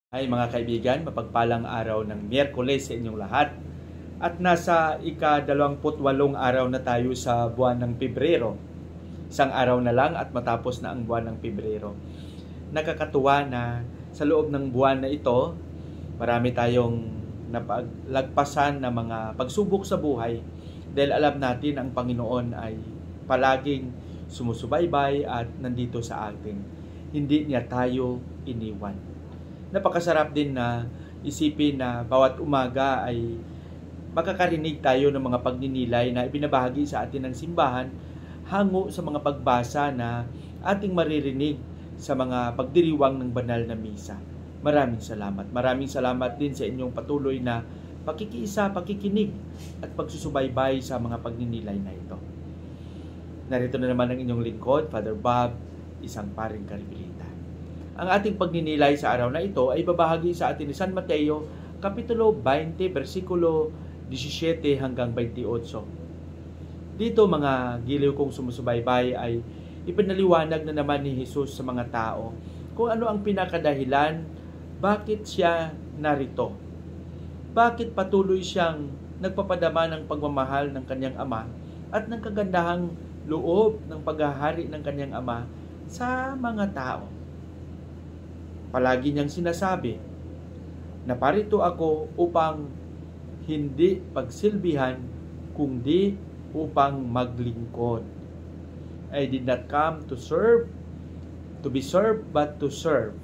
Ay mga kaibigan, mapagpalang araw ng Miyerkules sa inyong lahat. At nasa ika-28 araw na tayo sa buwan ng Pebrero. Isang araw na lang at matapos na ang buwan ng Pebrero. Nakakatuwa na sa loob ng buwan na ito, marami tayong napaglagpasan na mga pagsubok sa buhay dahil alam natin ang Panginoon ay palaging sumusubaybay at nandito sa atin. Hindi niya tayo iniwan. Napakasarap din na isipin na bawat umaga ay makakarinig tayo ng mga pagninilay na ibinabahagi sa atin ng simbahan hango sa mga pagbasa na ating maririnig sa mga pagdiriwang ng banal na misa. Maraming salamat. Maraming salamat din sa inyong patuloy na pakikiisa, pakikinig at pagsusubaybay sa mga pagninilay na ito. Narito na naman ang inyong lingkod, Father Bob, isang paring Carmelita. Ang ating pagninilay sa araw na ito ay babahagi sa atin ni San Mateo, Kapitulo 20, versikulo 17 hanggang 28. Dito mga giliw kong sumusubaybay ay ipinaliwanag na naman ni Jesus sa mga tao kung ano ang pinakadahilan, bakit siya narito. Bakit patuloy siyang nagpapadama ng pagmamahal ng kanyang ama at ng kagandahang loob ng paghahari ng kanyang ama sa mga tao. Palagi niyang sinasabi na parito ako upang hindi pagsilbihan kundi upang maglingkod. I did not come to serve, to be served, but to serve.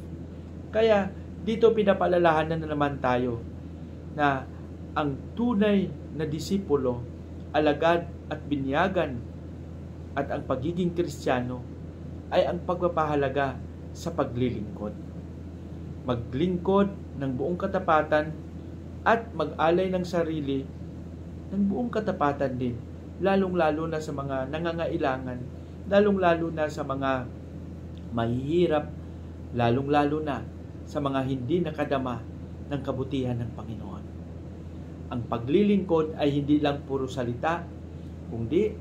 Kaya dito pinapaalalahanan na naman tayo na ang tunay na disipulo, alagad at binyagan at ang pagiging Kristiyano ay ang pagpapahalaga sa paglilingkod. Maglingkod ng buong katapatan at mag-alay ng sarili ng buong katapatan din, lalong-lalo na sa mga nangangailangan, lalong-lalo na sa mga mahihirap, lalong-lalo na sa mga hindi nakadama ng kabutihan ng Panginoon. Ang paglilingkod ay hindi lang puro salita, kundi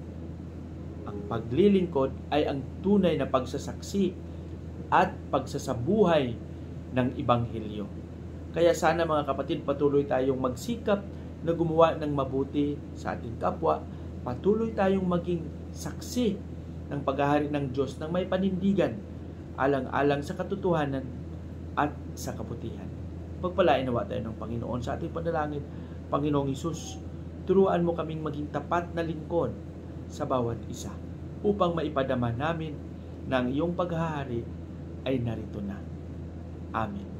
ang paglilingkod ay ang tunay na pagsasaksi at pagsasabuhay ng Ebanghelyo. Kaya sana mga kapatid, patuloy tayong magsikap na gumawa ng mabuti sa ating kapwa. Patuloy tayong maging saksi ng paghahari ng Diyos ng may panindigan, alang-alang sa katotohanan at sa kabutihan. Pagpalain nawa tayo ng Panginoon sa ating panalangin. Panginoong Hesus, turuan mo kaming maging tapat na lingkod sa bawat isa upang maipadama namin na ang iyong paghahari ay narito na. Amen.